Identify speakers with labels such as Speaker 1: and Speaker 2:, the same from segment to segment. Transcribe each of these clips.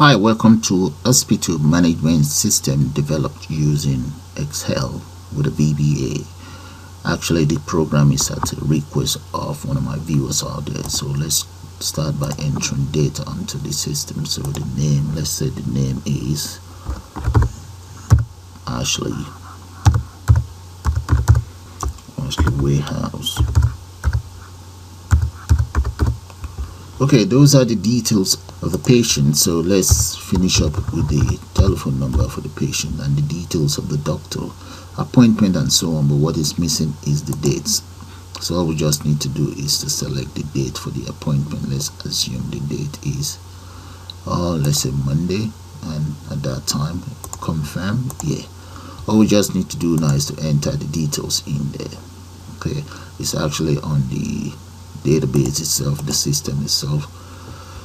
Speaker 1: Hi, welcome to Hospital Management System developed using Excel with a VBA. Actually, the program is at a request of one of my viewers out there. So let's start by entering data onto the system. So the name, let's say the name is Ashley Warehouse. Okay, those are the details of the patient. So let's finish up with the telephone number for the patient and the details of the doctor, appointment and so on. But what is missing is the dates. So all we just need to do is to select the date for the appointment. Let's assume the date is let's say Monday, and at that time confirm. Yeah, all we just need to do now is to enter the details in there. Okay, it's actually on the database itself, the system itself.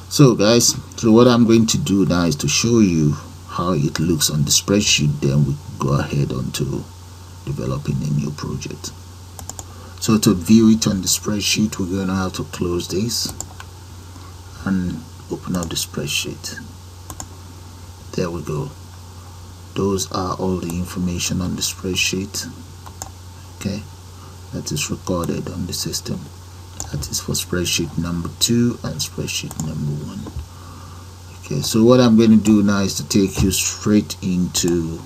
Speaker 1: So guys, so what I'm going to do now is to show you how it looks on the spreadsheet, then we go ahead on to developing a new project. So to view it on the spreadsheet, we're going to have to close this and open up the spreadsheet. There we go. Those are all the information on the spreadsheet, okay, that is recorded on the system. That is for spreadsheet number 2 and spreadsheet number 1. Okay, so what I'm going to do now is to take you straight into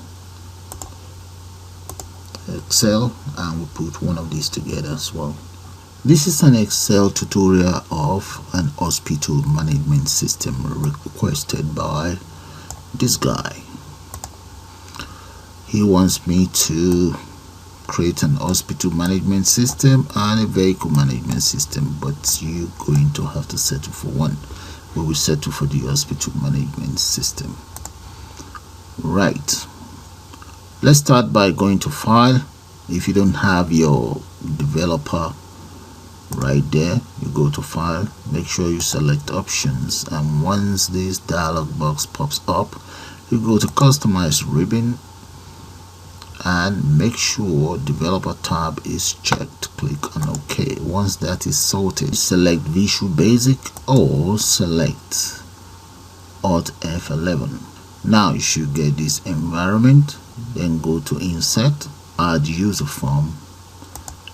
Speaker 1: Excel, and we'll put one of these together as well. This is an Excel tutorial of an hospital management system requested by this guy. He wants me to create an hospital management system and a vehicle management system, but you're going to have to settle for one. We will settle for the hospital management system. Right, let's start by going to file. If you don't have your developer right there, you go to file, make sure you select options, and once this dialog box pops up, you go to customize ribbon and make sure developer tab is checked. Click on OK. Once that is sorted, select Visual Basic or select Alt F11. Now you should get this environment. Then go to Insert, add UserForm.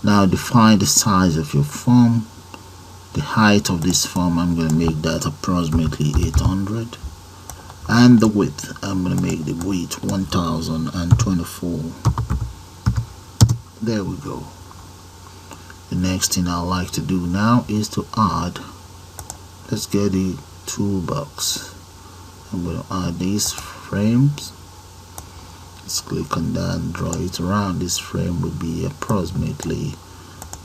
Speaker 1: Now define the size of your form. The height of this form, I'm going to make that approximately 800. And the width, I'm going to make the width 1024. There we go. The next thing I like to do now is to add, let's get the toolbox. I'm going to add these frames. Let's click on that and draw it around. This frame would be approximately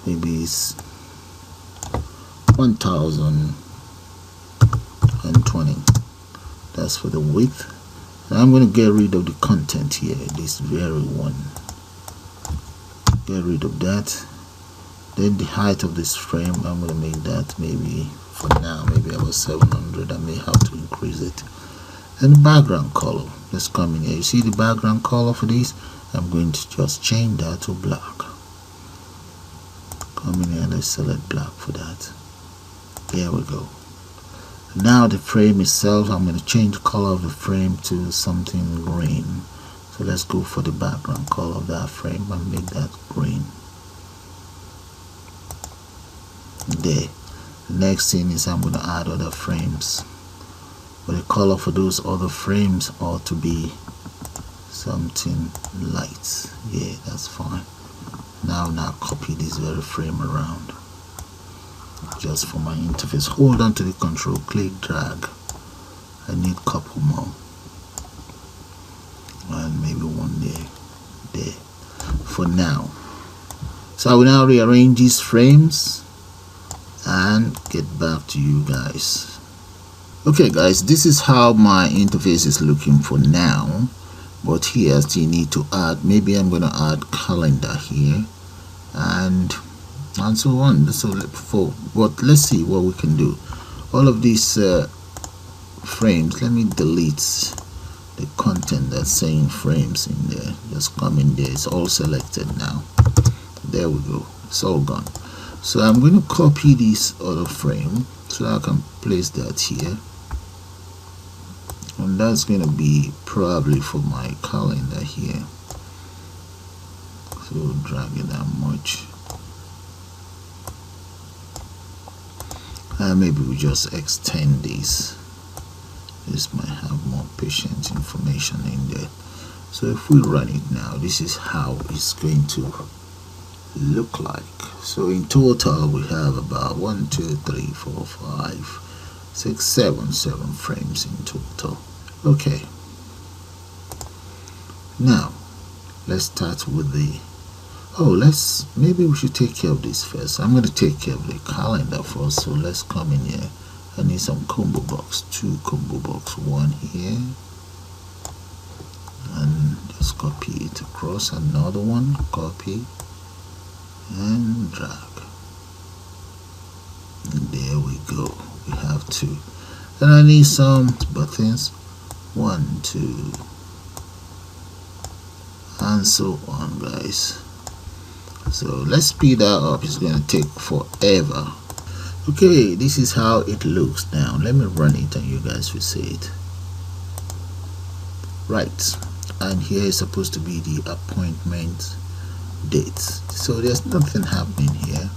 Speaker 1: maybe 1020. That's for the width. And I'm going to get rid of the content here, this very one. Get rid of that. Then the height of this frame, I'm going to make that maybe for now maybe about 700. I may have to increase it. And the background color, let's come in here. You see the background color for this? I'm going to just change that to black. Come in here, let's select black for that. There we go. Now the frame itself, I'm going to change the color of the frame to something green. So let's go for the background color of that frame and make that green. There. The next thing is I'm going to add other frames. But the color for those other frames ought to be something light. Yeah, that's fine. Now copy this very frame around. Just for my interface, hold on to the control, click, drag. I need a couple more, and maybe one there for now. So I will now rearrange these frames and get back to you guys. Okay guys, this is how my interface is looking for now, but here I still need to add, maybe I'm going to add calendar here and so on. So but let's see what we can do. All of these frames, let me delete the content that's saying frames in there. Just come in there, it's all selected now. There we go, it's all gone. So I'm going to copy this other frame so I can place that here. and that's going to be probably for my calendar here. So drag it that much, and maybe we just extend this. This might have more patient information in there. So if we run it now, this is how it's going to look like. So in total we have about 1 2 3 4 5 6 7 frames in total. Okay, now let's start with the maybe we should take care of this first. I'm going to take care of the calendar first. So let's come in here. I need some combo box, 2 combo box, 1 here, and just copy it across. Another one, copy and drag, and there we go. We have 2. Then I need some buttons, 1 2 and so on, guys. So let's speed that up. It's going to take forever. Okay, this is how it looks now. Let me run it and you guys will see it. Right, and here is supposed to be the appointment date. So there's nothing happening here.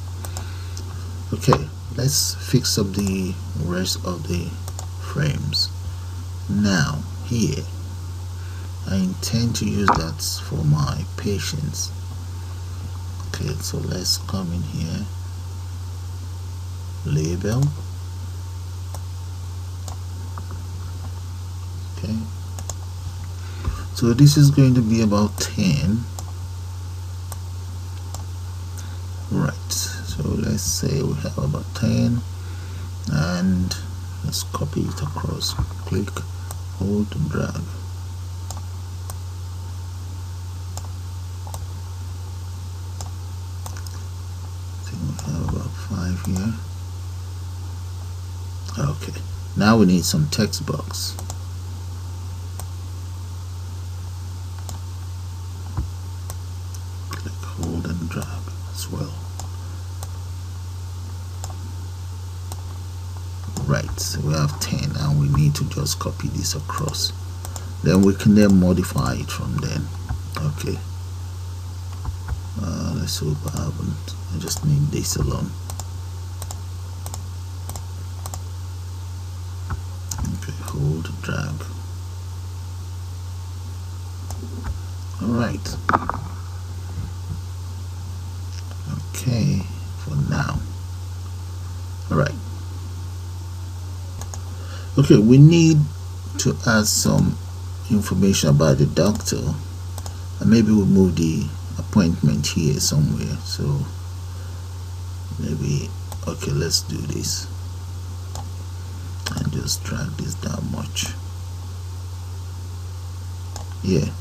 Speaker 1: Okay, let's fix up the rest of the frames. Now here, I intend to use that for my patients. Okay, so let's come in here, label. Okay, so this is going to be about 10. Right, so let's say we have about 10, and let's copy it across. Click, hold, and drag. I think we have about 5 here. Okay, now we need some text box. Click, hold, and drag as well. Right, so we have 10, and we need to just copy this across. Then we can then modify it from then. Okay, let's hope I haven't. I just need this alone. Okay, hold, drag. Alright. Okay, for now. Alright. Okay, we need to add some information about the doctor, and maybe we'll move the appointment here somewhere. So maybe, okay, let's do this and just drag this down much. Yeah,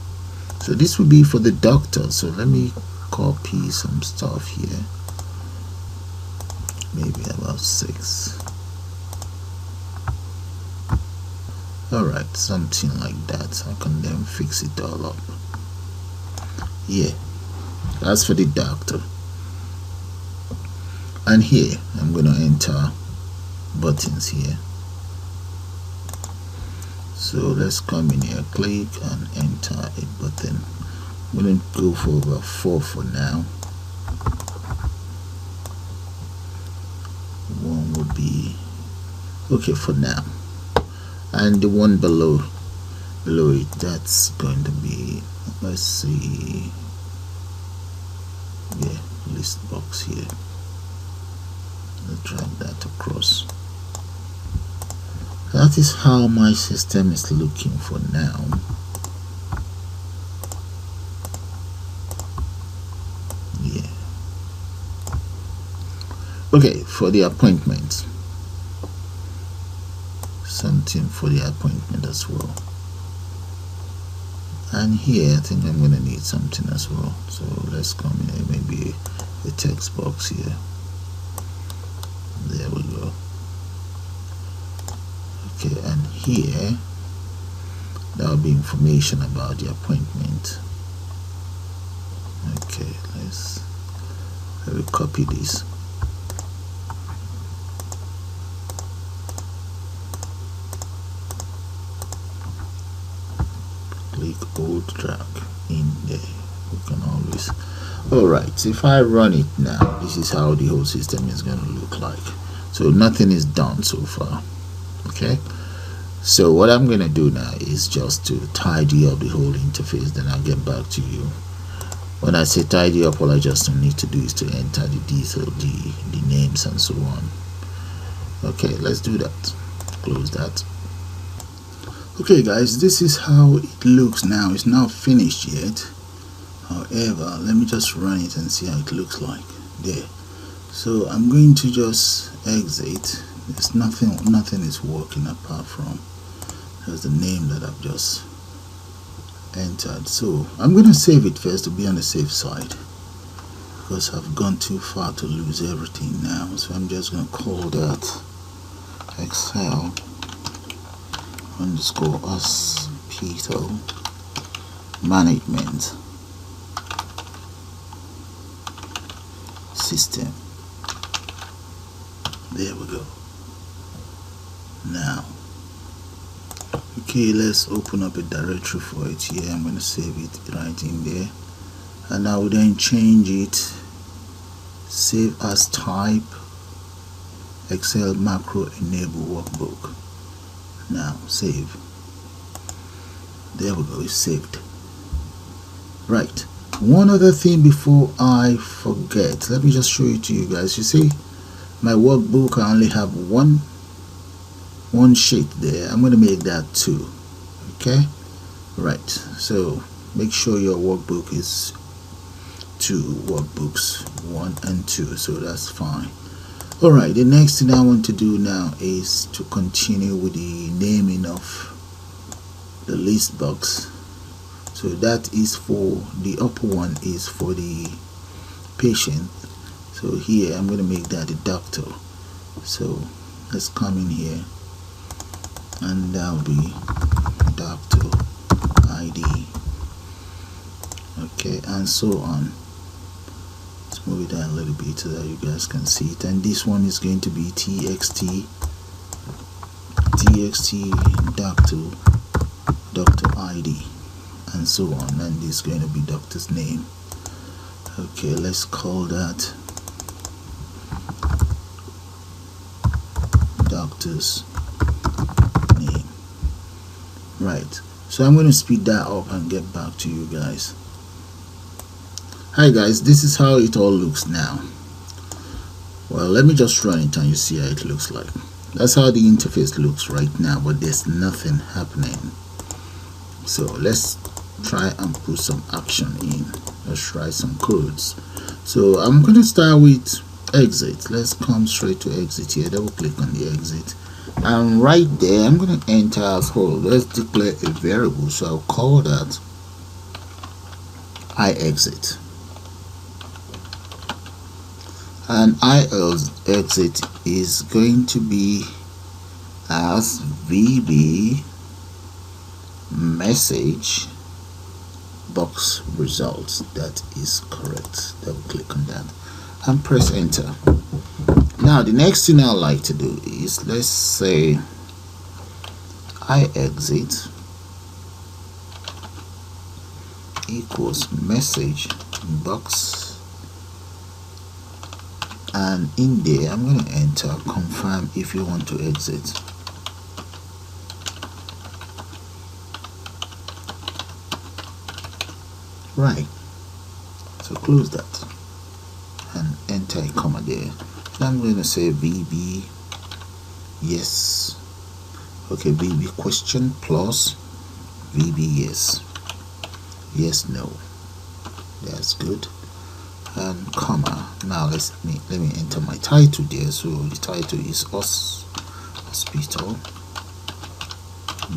Speaker 1: so this will be for the doctor. So let me copy some stuff here, maybe about 6. Alright, something like that. I can then fix it all up. Yeah, that's for the doctor. And here I'm going to enter buttons here. So let's come in here, click and enter a button. I'm going to go for about 4 for now. 1 would be okay for now. And the one below it, that's going to be, let's see, yeah, list box here. Let's drag that across. That is how my system is looking for now. Yeah. Okay, for the appointment, something for the appointment as well. And here I think I'm going to need something as well. So let's come in here, maybe a text box here. There we go. Okay, and here there will be information about the appointment. Okay, I will copy this. click, hold, drag in there. We can always. Alright, if I run it now, this is how the whole system is going to look like. So nothing is done so far. Okay, so what I'm going to do now is just to tidy up the whole interface, then I'll get back to you. When I say tidy up, all I just need to do is to enter the detail, the names and so on. Okay, let's do that. Close that. Okay guys, this is how it looks now. It's not finished yet. However, let me just run it and see how it looks like there. So I'm going to just exit. There's nothing is working apart from there's the name that I've just entered. So I'm going to save it first to be on the safe side, because I've gone too far to lose everything now. So I'm just going to call that Excel _ hospital management system. There we go. Now, okay, let's open up a directory for it here. I'm going to save it right in there, and I will then change it, save as type Excel macro enable workbook. Now save. There we go, it's saved. Right, one other thing before I forget, let me just show it to you guys. You see my workbook, I only have one sheet there. I'm going to make that 2. Okay, right, so make sure your workbook is 2 workbooks, 1 and 2, so that's fine. Alright, the next thing I want to do now is to continue with the naming of the list box. So that is for the upper one is for the patient. So here I'm going to make that the doctor. So let's come in here, and that'll be doctor ID. Okay, and so on. Let's move it down a little bit so that you guys can see it. And this one is going to be txt doctor ID, and so on. And this is going to be doctor's name. Okay, let's call that doctor's name. Right, so I'm going to speed that up and get back to you guys. Hi guys, this is how it all looks now. Well, let me just run it and you see how it looks like. That's how the interface looks right now, but there's nothing happening. So let's try and put some action in. Let's try some codes. So I'm going to start with exit. Let's come straight to exit here. Double click on the exit, and right there I'm going to enter as whole. Let's declare a variable, so I'll call that iExit, and iExit is going to be as VB message box results. That is correct. Double click on that and press enter. Now the next thing I like to do is, let's say iExit equals message box, and in there I'm going to enter confirm if you want to exit. Right, so close that and enter a comma there. So I'm going to say VB yes. Okay, VB question plus VB yes, yes no. That's good. And comma. Now let me enter my title there. So the title is hospital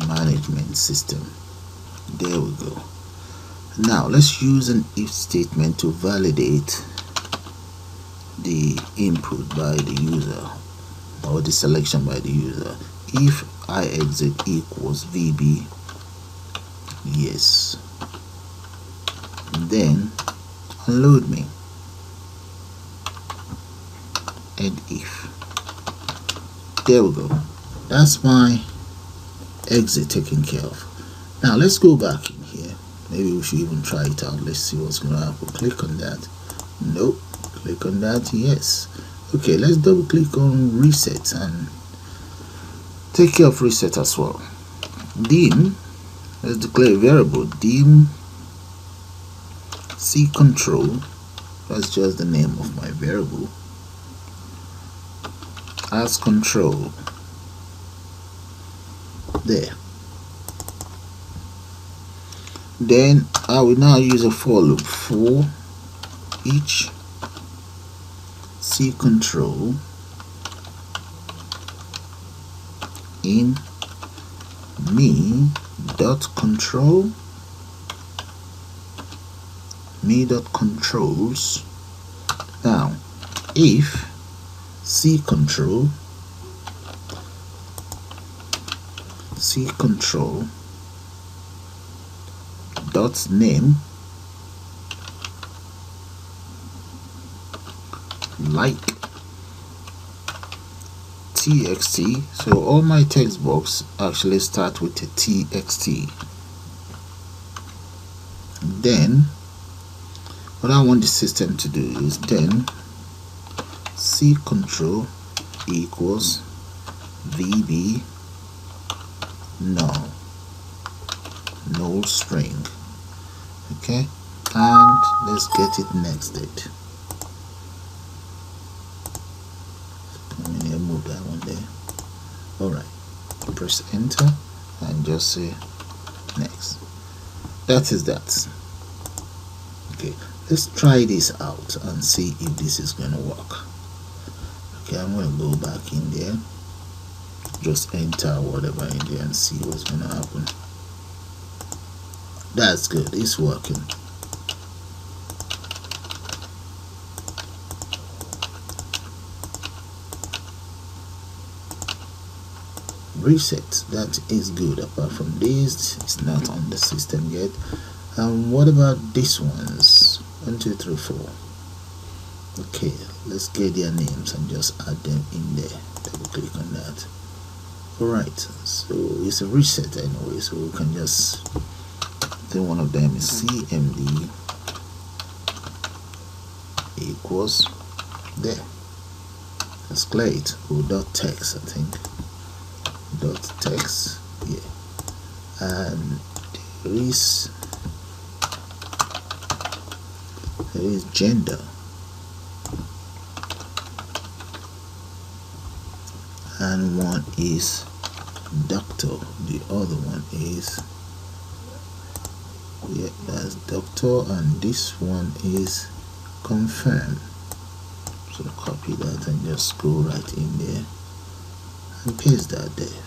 Speaker 1: management system. There we go. Now let's use an if statement to validate the input by the user, or the selection by the user. If iExit equals VB yes, then unload me, and if. There we go. That's my exit taken care of. Now let's go back in here. Maybe we should even try it out. Let's see what's gonna happen. Click on that. Nope. Click on that. Yes. Okay, let's double click on reset and take care of reset as well. Dim, let's declare a variable dim C control. That's just the name of my variable. As control. There. Then I will now use a for loop for each C control in me dot controls now if C control dot name like txt. So all my text box actually start with a txt. Then what I want the system to do is then C control equals VB null string. Okay, and let's get it nested. Move that one there. Alright, press enter and just say next. That is that. Okay, let's try this out and see if this is gonna work. Okay, I'm gonna go back in there, just enter whatever in there and see what's gonna happen. That's good, it's working. Reset, that is good. Apart from this, it's not on the system yet. What about these ones? 1, 2, 3, 4. Okay, let's get their names and just add them in there. Double click on that. Alright, so it's a reset anyway, so we can just then one of them is cmd equals there. Let's clear it. Dot text, I think. Dot text, yeah, and there is gender, and one is doctor, the other one is, yeah, that's doctor, and this one is confirm. So copy that and just go right in there and paste that there.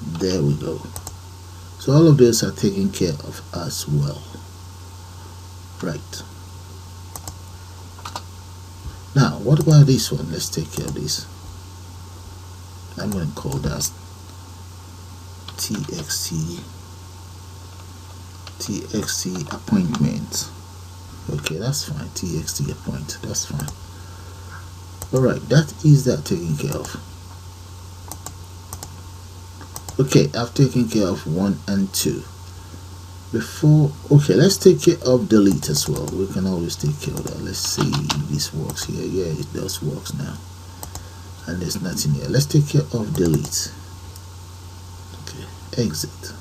Speaker 1: There we go. So all of those are taken care of as well. Right. Now what about this one? Let's take care of this. I'm going to call that txt appointment. Okay, that's fine. Txt appoint, that's fine. Alright, that is that taken care of. Okay, I've taken care of 1 and 2. Before, okay, let's take care of delete as well. We can always take care of that. Let's see if this works here. Yeah, it does work now. And there's nothing here. Let's take care of delete. Okay, exit.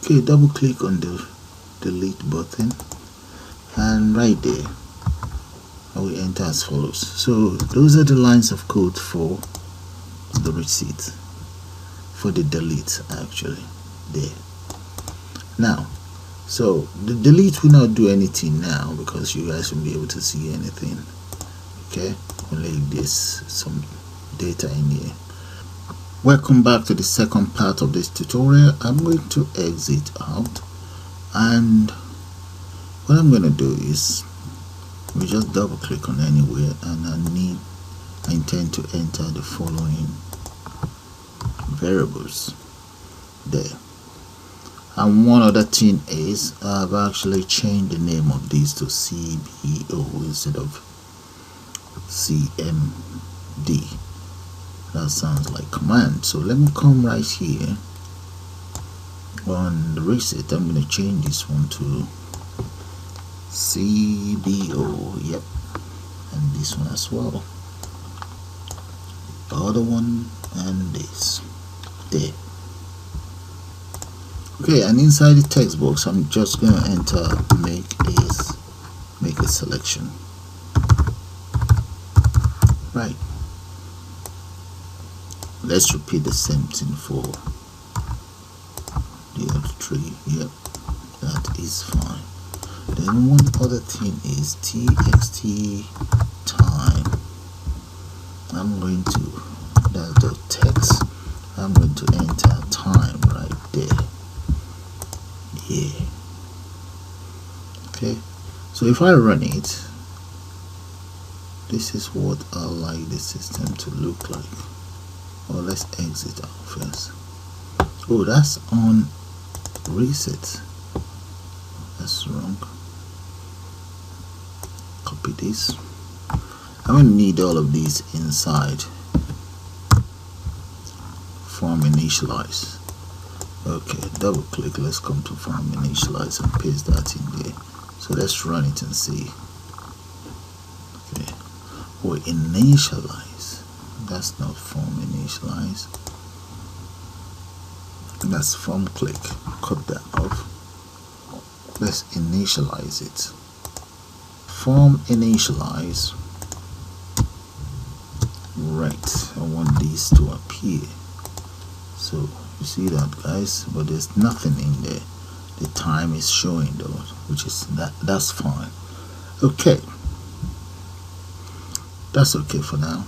Speaker 1: Okay, double click on the delete button, and right there I will enter as follows. So those are the lines of code for the receipt, for the delete actually there. Now, so the delete will not do anything now because you guys won't be able to see anything. Okay, only if there's some data in here. Welcome back to the second part of this tutorial. I'm going to exit out, and what I'm going to do is we just double click on anywhere, and I intend to enter the following variables there. And one other thing is I've actually changed the name of these to CBO instead of CMD. That sounds like command. So let me come right here on the reset. I'm going to change this one to CBO. Yep, and this one as well. The other one and this. There. Okay, and inside the text box, I'm just going to enter make a selection. Right. Let's repeat the same thing for the other three. Yep, that is fine. Then one other thing is txt time. I'm going to, that's the text, I'm going to enter time right there. Yeah. Okay, so if I run it, this is what I like the system to look like. Or let's exit out first. Oh, that's on reset. That's wrong. Copy this. I'm going to need all of these inside form initialize. Okay, double click. Let's come to form initialize and paste that in there. So let's run it and see. Okay, or initialize. That's not form initialize. That's form click. Cut that off. Let's initialize it. Form initialize. Right, I want these to appear. So you see that, guys, but there's nothing in there. The time is showing though, which is that's fine. Okay, that's okay for now.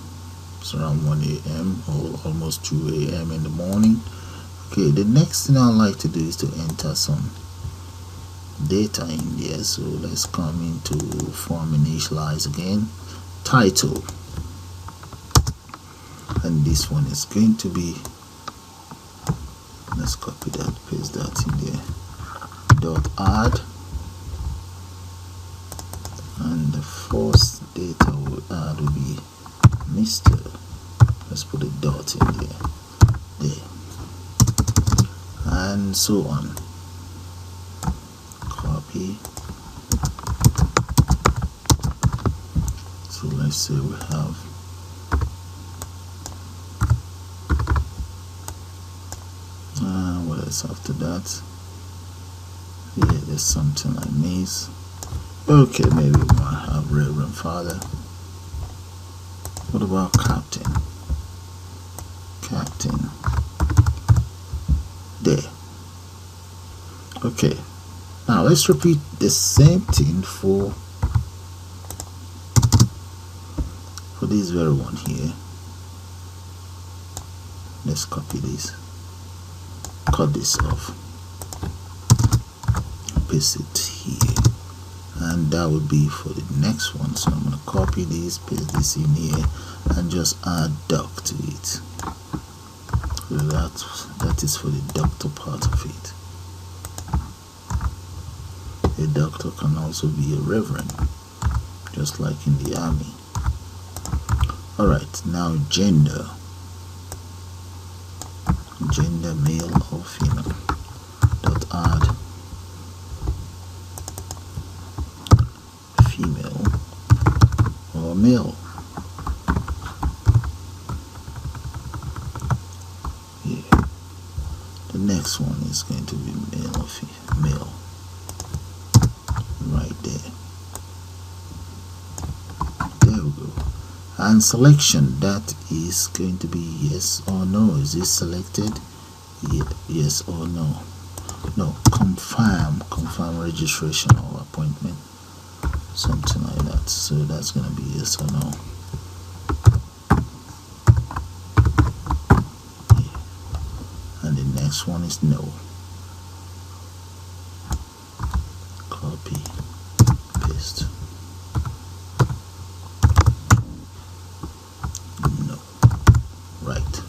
Speaker 1: It's around 1 a.m. or almost 2 a.m. in the morning. Okay, the next thing I like to do is to enter some data in there. So let's come into form initialize again, title, and this one is going to be, let's copy that, paste that in there, dot add, and the first data we'll add will be Mr. Let's put a dot in there, and so on. Copy. So let's say we have what else after that? Yeah, there's something I miss. Okay, maybe we might have Reverend Father. What about Captain? Captain. There. Okay. Now let's repeat the same thing for this very one here. Let's copy this. Cut this off. Paste it here. And that would be for the next one. So I'm going to copy this, paste this in here, and just add doc to it. So that is for the doctor part of it. A doctor can also be a reverend, just like in the army. Alright, now gender. Gender, male or female. Dot add female or male. Yeah. The next one is going to be male or female. Right there. There we go. And selection, that is going to be yes or no. Is this selected? Yeah, yes or no. No, confirm registration or appointment, something like that. So that's going to be yes or no. Yeah. And the next one is no. Copy, paste. No. Right.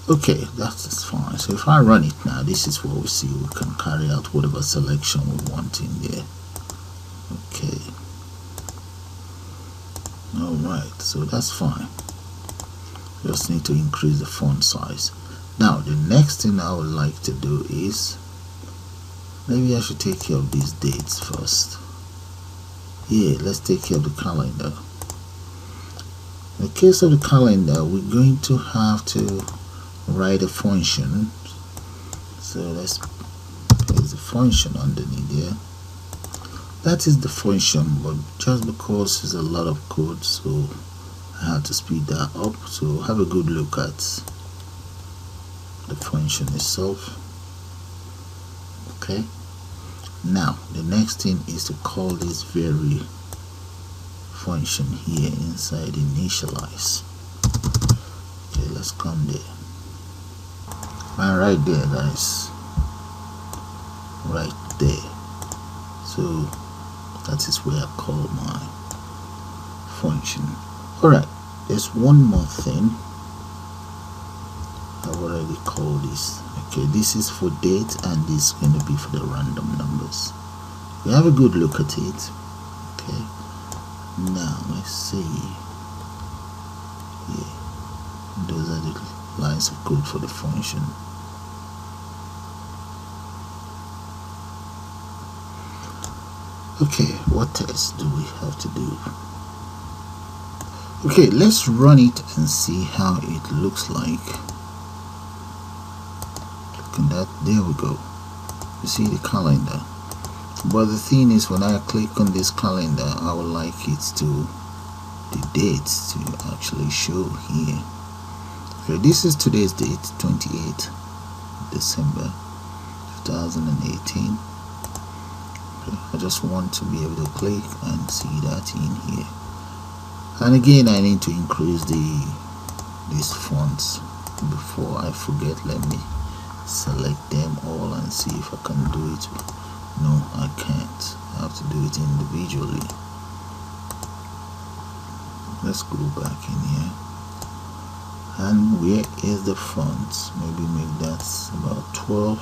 Speaker 1: Okay, that's fine. So if I run it now, this is what we see. We can carry out whatever selection we want in there. Okay. Alright, so that's fine. Just need to increase the font size. Now the next thing I would like to do is, maybe I should take care of these dates first. Yeah, let's take care of the calendar. In the case of the calendar, we're going to have to write a function. So let's place the function underneath there. That is the function, but just because it's a lot of code, so I have to speed that up. So have a good look at the function itself. Okay, now the next thing is to call this very function here inside initialize. Okay, let's come there. And right there, guys, right there. So that is where I call my function. Alright, there's one more thing. I've already called this. Okay, this is for date and this is going to be for the random numbers. We have a good look at it. Okay, now let's see. Yeah, those are the lines of code for the function. Okay, what else do we have to do? Okay, let's run it and see how it looks like. Look at that, there we go. You see the calendar. But the thing is, when I click on this calendar, I would like it to, the dates to actually show here. Okay, this is today's date, 28th December 2018. I just want to be able to click and see that in here. And again, I need to increase these fonts. Before I forget, let me select them all and see if I can do it. No, I can't. I have to do it individually. Let's go back in here. And where is the font? Maybe make that about 12.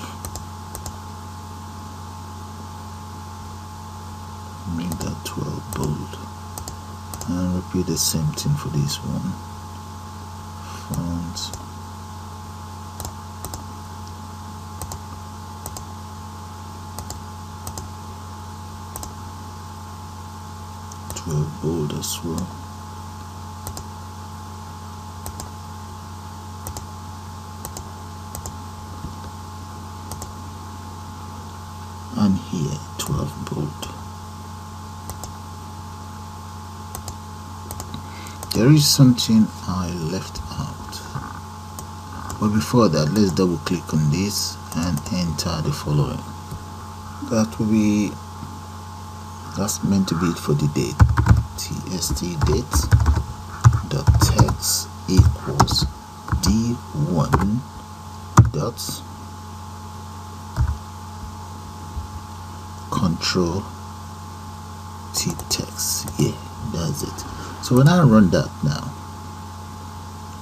Speaker 1: Make that 12 bold, and repeat the same thing for this one. Font, bold as well. And here 12 bold. There is something I left out, but before that, let's double click on this and enter the following. That will be, that's meant to be for the date. tst date dot text equals d1 dot control t text. Yeah, that's it. So when I run that now,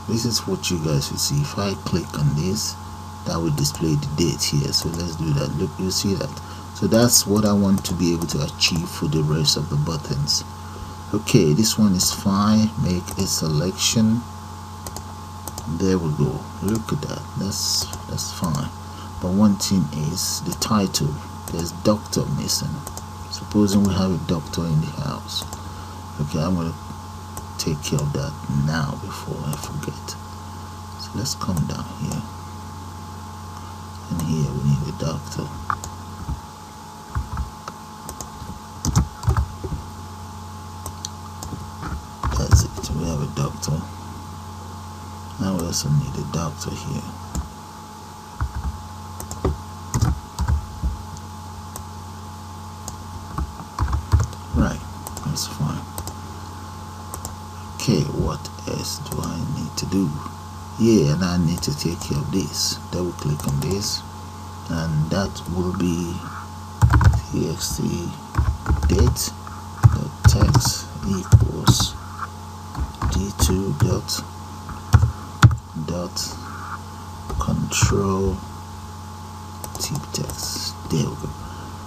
Speaker 1: this is what you guys will see. If I click on this, that will display the date here. So let's do that. Look, you see that. So that's what I want to be able to achieve for the rest of the buttons. Okay, this one is fine. Make a selection. There we go. Look at that. That's fine. But one thing is the title. There's doctor missing. Supposing we have a doctor in the house. Okay, I'm gonna take care of that now before I forget. So let's come down here, and here we need a doctor. That's it, we have a doctor. Now we also need a doctor here. Right, that's fine. Okay, what else do I need to do? Yeah, and I need to take care of this. Double click on this, and that will be txt date dot text equals d2 dot control type text. There we go.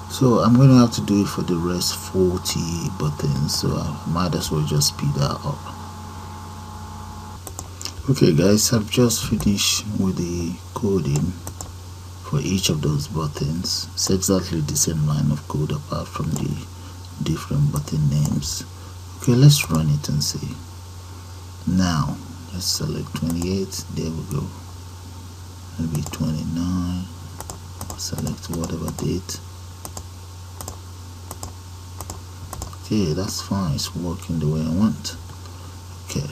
Speaker 1: So I'm going to have to do it for the rest 40 buttons, so I might as well just speed that up. Okay guys, I've just finished with the coding for each of those buttons. It's exactly the same line of code apart from the different button names. Okay, let's run it and see. Now let's select 28. There we go. Maybe 29. Select whatever date. Okay, that's fine. It's working the way I want. Okay,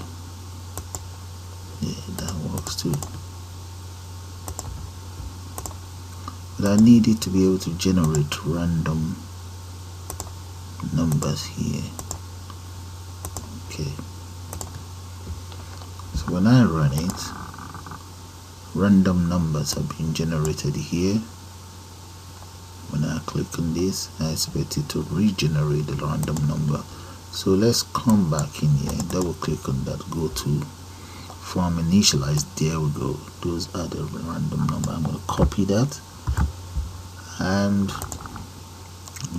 Speaker 1: yeah, that works too. But I need it to be able to generate random numbers here. Okay, so when I run it, random numbers have been generated here. When I click on this, I expect it to regenerate the random number. So let's come back in here and double click on that, go to form initialize. There we go. Those are the random number. I'm going to copy that and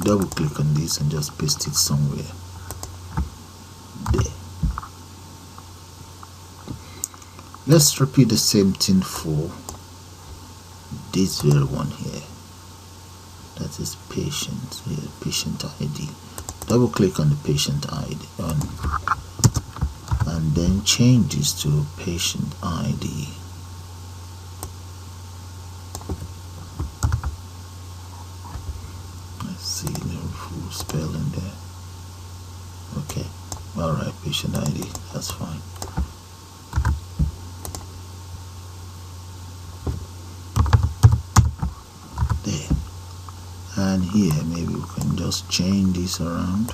Speaker 1: double click on this and just paste it somewhere there. Let's repeat the same thing for this very one here. That is patient here, patient ID. Double click on the patient ID and then change this to patient ID. Let's see the full spelling there. Okay, alright, patient ID, that's fine. There. And here maybe we can just change this around.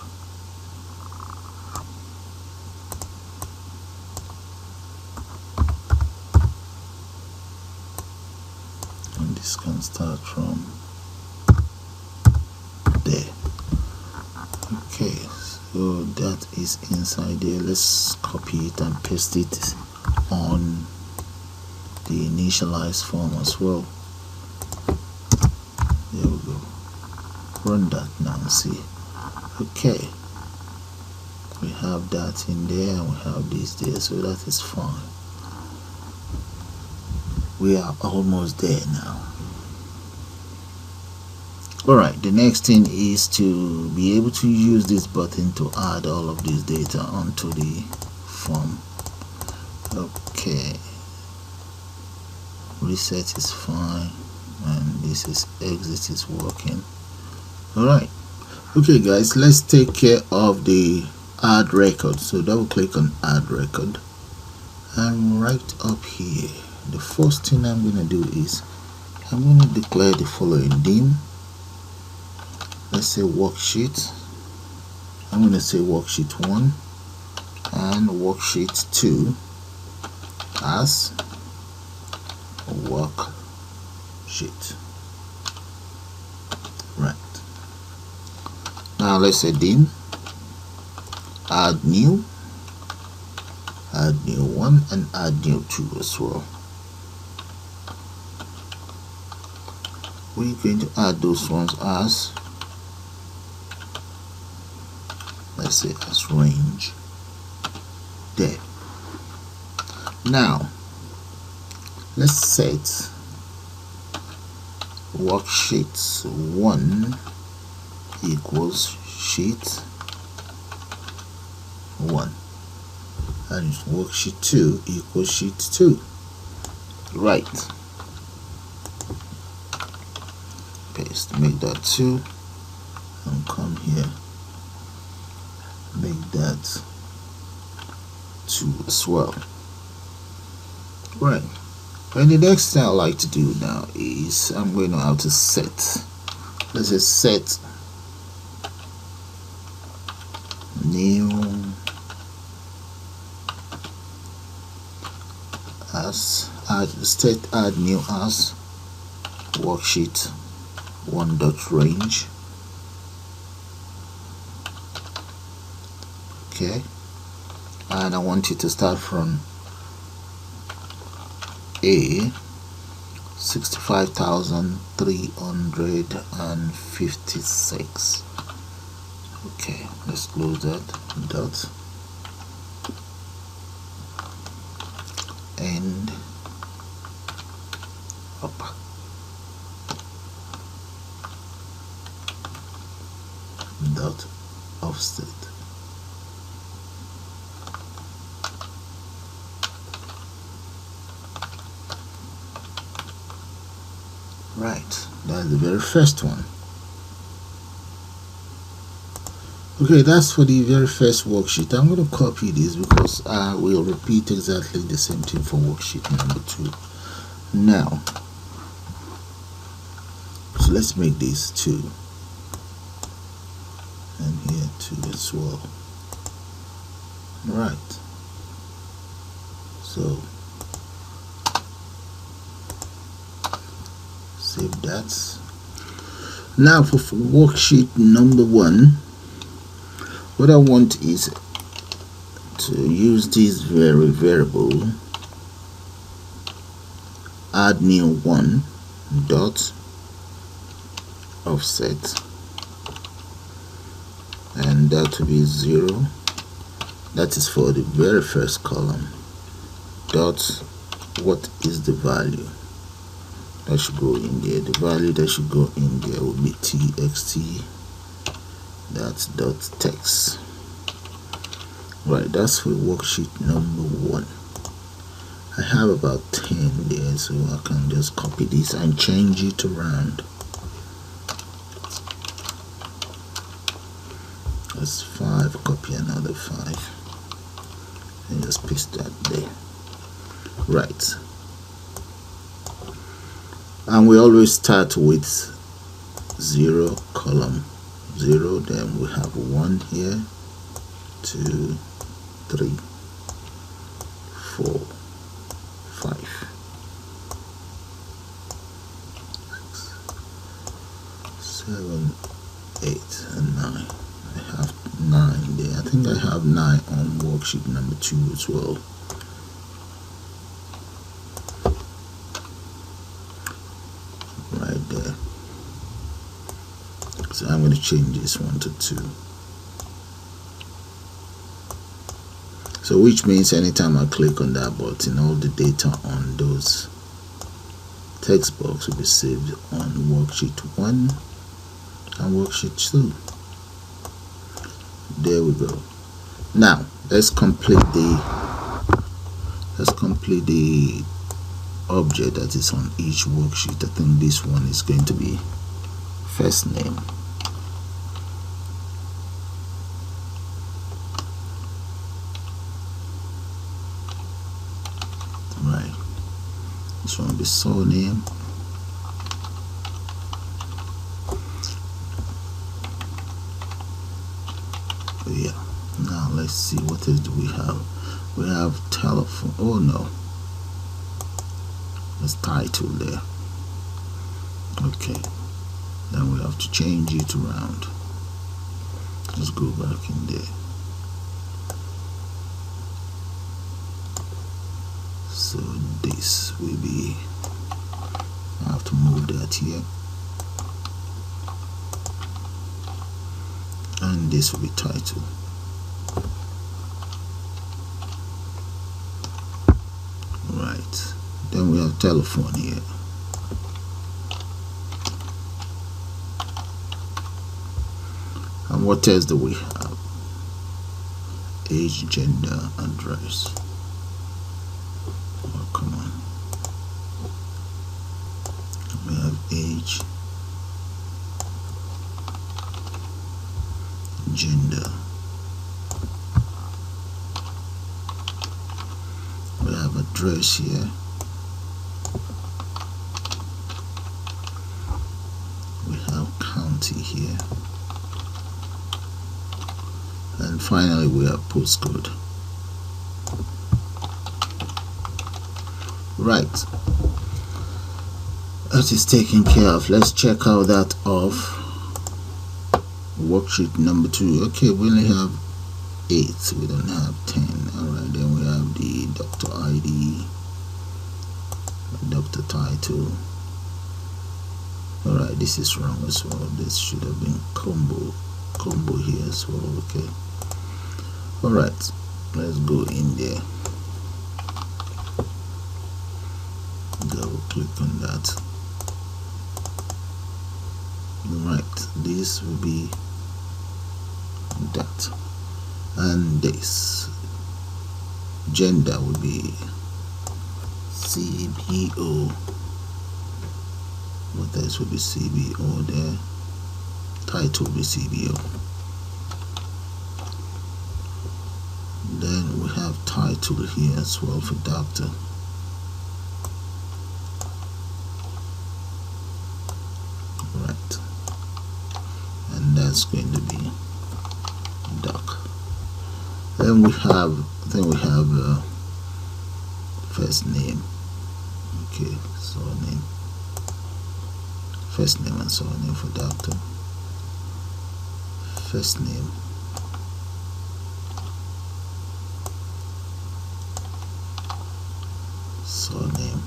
Speaker 1: And this can start from there. Okay, so that is inside there. Let's copy it and paste it on the initialize form as well. There we go. Run that now and see. Okay, we have that in there and we have this there, so that is fine. We are almost there now. Alright, the next thing is to be able to use this button to add all of this data onto the form. Okay, reset is fine and this is exit is working. Alright, okay guys, let's take care of the add record. So double click on add record and right up here, the first thing I'm going to do is I'm going to declare the following dim. Let's say worksheet. I'm going to say worksheet 1 and worksheet 2 as worksheet. Right. Now let's say dim, add new 1 and add new 2 as well. We're going to add those ones as, let's say as range there. Now let's set worksheet 1 equals sheet 1 and worksheet 2 equals sheet 2. Right, paste, make that 2 and come here, make that 2 as well. Right, and the next thing I like to do now is I'm going to have to set, let's say set new as add new as worksheet 1 dot range. Okay, and I want you to start from A 65,356. Okay, let's close that dot, up. Dot offset. Right, that's the very first one. Okay, that's for the very first worksheet. I'm going to copy this because I will repeat exactly the same thing for worksheet number 2. Now, so let's make this 2, and here 2 as well. Right, so save that. Now for worksheet number 1, what I want is to use this very variable add new 1 dot offset, and that will be 0. That is for the very first column. Dot, what is the value that should go in there? The value that should go in there will be txt. That's dot text. Right, that's for worksheet number 1. I have about 10 there, so I can just copy this and change it around. That's 5, copy another 5, and just paste that there. Right, and we always start with 0, column 0, then we have 1 here, 2, 3, 4, 5, 6, 7, 8, and 9. I have 9 there. I think I have 9 on worksheet number 2 as well. Right there. So I'm going to change this one to 2. So which means anytime I click on that button, all the data on those text box will be saved on worksheet 1 and worksheet 2. There we go. Now let's complete the object that is on each worksheet. I think this one is going to be first name. Right, this one will be surname. Yeah, now let's see, what else do we have? We have telephone. Oh no, let's title there. Okay, then we have to change it around. Let's go back in there. So this will be, I have to move that here, and this will be title. Right, then we have telephone here. And what else do we have? Age, gender, address. Oh, come on. We have age, gender. We have address here. We have county here. And finally we have postcode. Right, that is taken care of. Let's check out that off. Worksheet number 2. Okay, we only have 8, we don't have 10. Alright, then we have the doctor ID, doctor title. Alright, this is wrong as well. This should have been combo here as well. Okay, alright, let's go in there. double click on that. Right, this will be that, and this gender will be CBO. What else will be CBO there? Title will be CBO. Then we have title here as well for doctor. Right, and that's going to be doc. Then we have first name. Okay, surname. First name and surname for doctor. First name. Surname.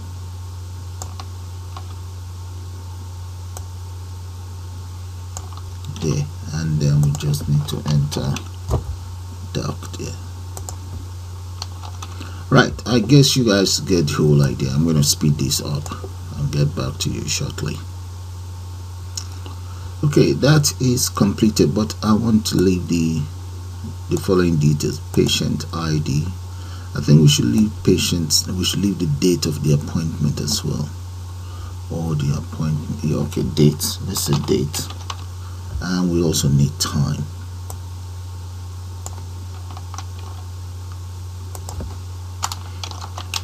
Speaker 1: Okay, and then we just need to enter doc there. Right, I guess you guys get the whole idea. I'm going to speed this up. I'll get back to you shortly. Okay, that is completed, but I want to leave the following details. Patient ID. I think we should leave leave the date of the appointment as well, or the appointment. Yeah, okay, date. Let's say date, and we also need time.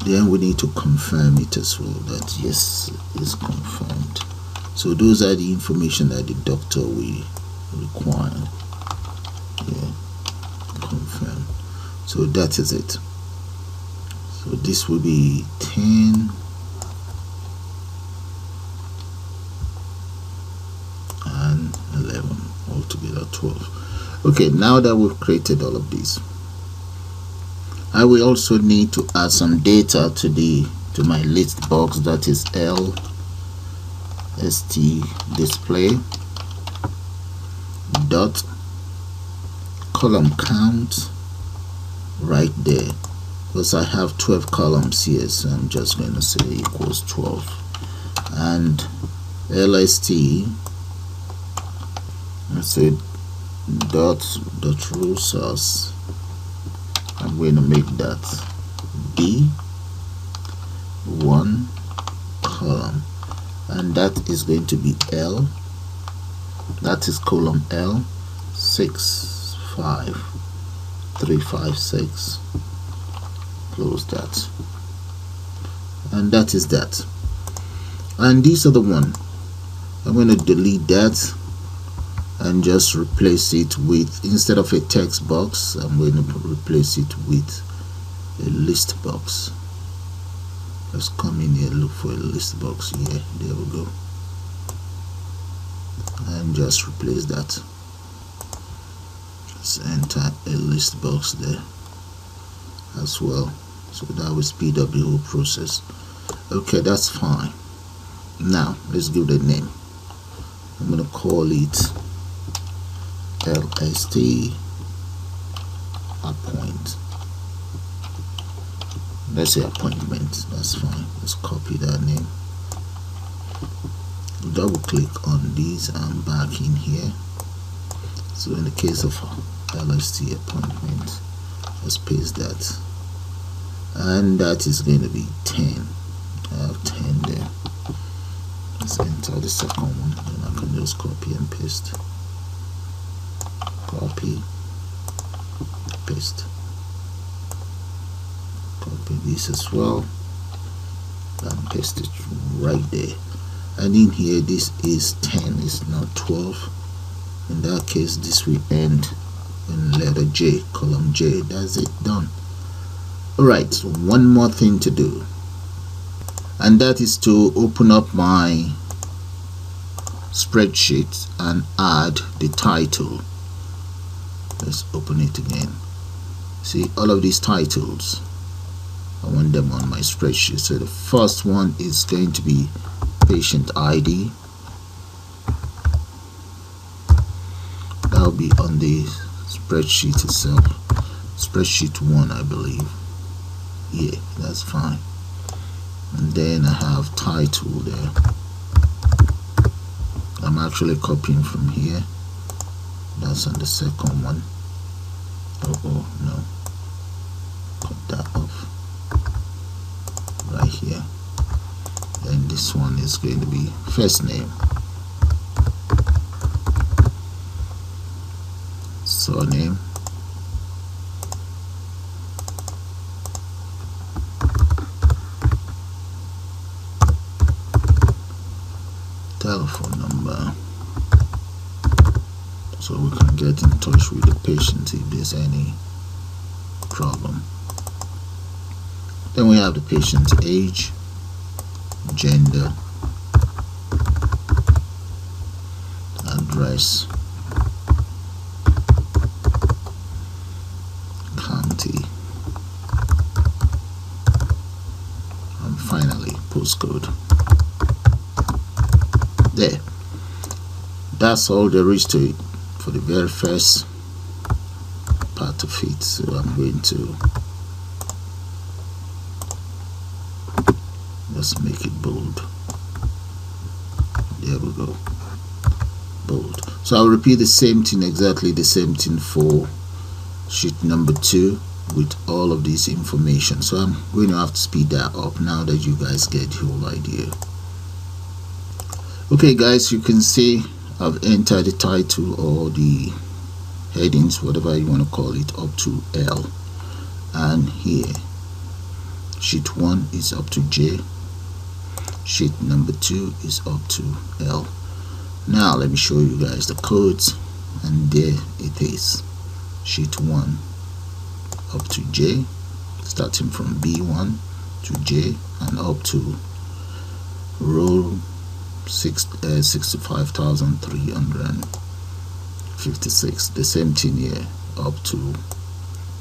Speaker 1: Then we need to confirm it as well, that yes, it's confirmed. So those are the information that the doctor will require. Yeah, confirm. So that is it. So this will be 10 and 11, altogether 12. Okay, now that we've created all of these, I will also need to add some data to my list box, that is LST display dot column count right there, because I have 12 columns here, so I'm just going to say equals 12, and LST, let's say dot row source. I'm going to make that B1 column, and that is going to be L, that is column L 65356. Close that, and that is that. And these are the one. I'm going to delete that and just replace it with, instead of a text box, I'm going to replace it with a list box. Let's come in here, look for a list box here. There we go, and just replace that. Let's enter a list box there as well, so that will speed up the whole process. Okay, that's fine. Now let's give it a name. I'm going to call it LST appoint. Let's say appointment. That's fine. Let's copy that name. Double click on these and back in here. So in the case of LST appointment, let's paste that, and that is going to be 10. I have 10 there. Let's enter the second one, and I can just copy and paste. Copy, paste. Copy this as well and paste it right there. And in here, this is 10, it's not 12. In that case, this will end in letter J, column J. That's it, done. Alright, so one more thing to do, and that is to open up my spreadsheet and add the title. Let's open it again. See, all of these titles, I want them on my spreadsheet. So the first one is going to be patient ID. That'll be on the spreadsheet itself, spreadsheet 1, I believe. Yeah, that's fine. and then I have title there. I'm actually copying from here. That's on the second one. Oh no, cut that off right here. Then this one is going to be first name, surname, telephone number, so we can get in touch with the patient if there's any problem. Then we have the patient's age, gender, address, county, and finally postcode. There, that's all there is to it for the very first part of it. So I'm going to just make it bold. There we go, bold. So I'll repeat the same thing, exactly the same thing for sheet number 2 with all of this information. So I'm going to have to speed that up now that you guys get the whole idea. Okay guys, you can see I've entered the title or the headings, whatever you want to call it, up to L, and here sheet 1 is up to J, sheet number 2 is up to L. Now let me show you guys the codes, and there it is, sheet 1 up to J, starting from B1 to J and up to row 65,356. The same thing here up to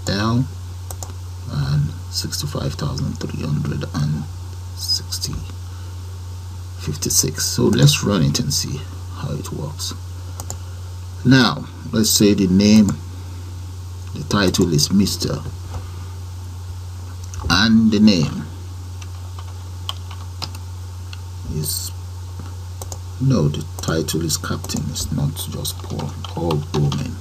Speaker 1: L and 65,356. So let's run it and see how it works. Now let's say the name, the title is Mr. and the name is, no, the title is Captain, it's not just Paul Bowman.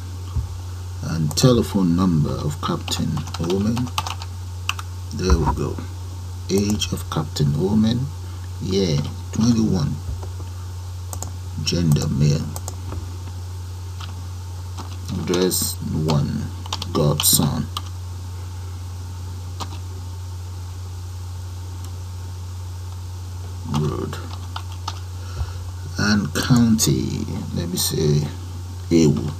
Speaker 1: And telephone number of Captain Bowman, there we go. Age of Captain Bowman, yeah, 21. Gender male. Address 1, Godson. Road. And county, let me say Ewu.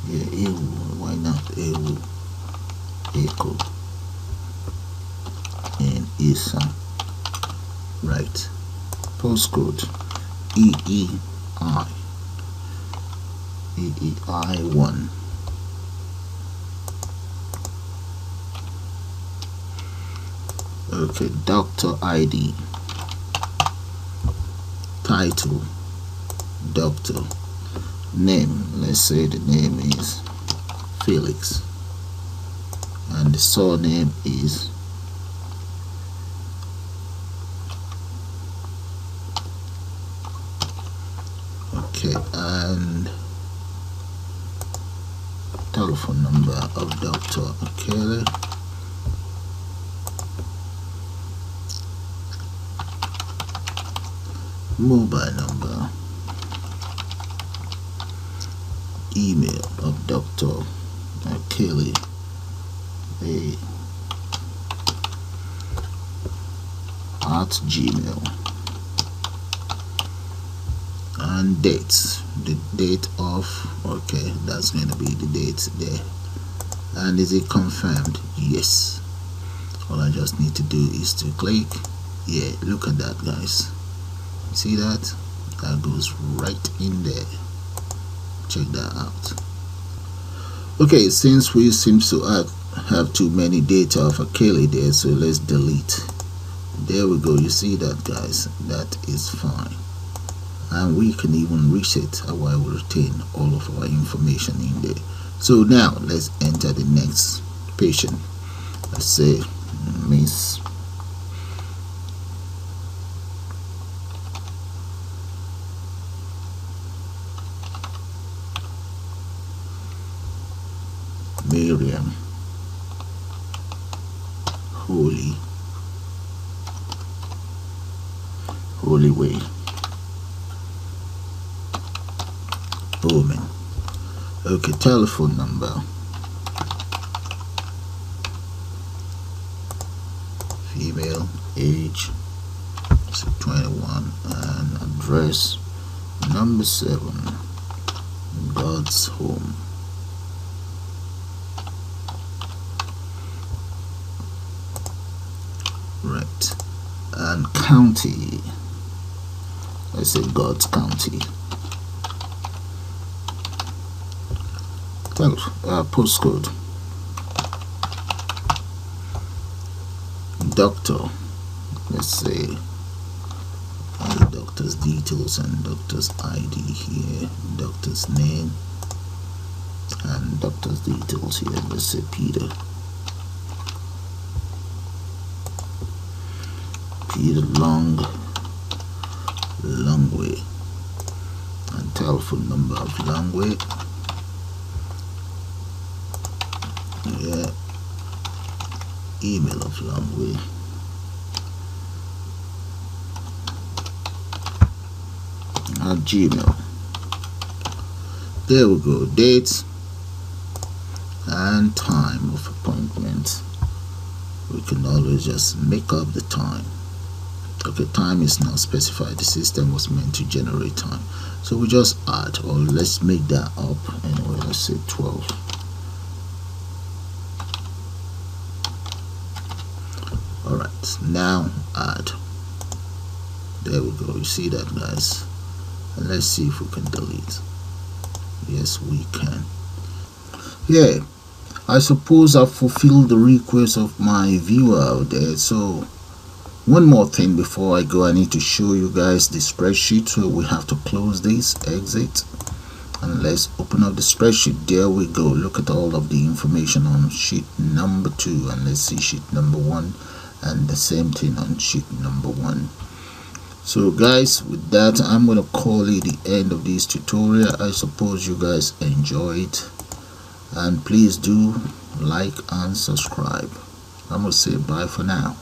Speaker 1: Yeah, Ewu, why not Ewu? Echo and Isa. Right. Postcode EEI1. Okay, doctor ID. Title, doctor. Name, let's say the name is Felix and the surname is okay, and telephone number of Dr. Akele. Mobile number, email of Dr. Kelly at Gmail, and dates, the date of, okay, that's going to be the date there. And is it confirmed? Yes. All I just need to do is to click. Yeah, look at that, guys. See that? That goes right in there. Check that out. Okay, since we seem to have too many data of Akele there, so let's delete. There we go. You see that, guys? That is fine. And we can even reset while we retain all of our information in there. So now let's enter the next patient. Let's say Miss Miriam, Holy Way, Bowman. Okay, telephone number, female, age 21, and address number 7, God's Home. Right, and county, let's say God's County. Postcode, doctor, let's say the doctor's details and doctor's ID here, doctor's name and doctor's details here. Let's say Peter Longway, and telephone number of Longway. Yeah, email of Longway, at Gmail. There we go. Date and time of appointment. We can always just make up the time. Okay, time is not specified. The system was meant to generate time, so we just add, or let's make that up anyway. Let's say 12. Alright, now add. There we go. You see that, guys? And let's see if we can delete. Yes, we can. Yeah, I suppose I've fulfilled the request of my viewer out there. So one more thing before I go, I need to show you guys the spreadsheet. So we have to close this, exit, and let's open up the spreadsheet. There we go. Look at all of the information on sheet number 2, and let's see sheet number 1, and the same thing on sheet number 1. So guys, with that, I'm going to call it the end of this tutorial. I suppose you guys enjoyed, and please do like and subscribe. I'm going to say bye for now.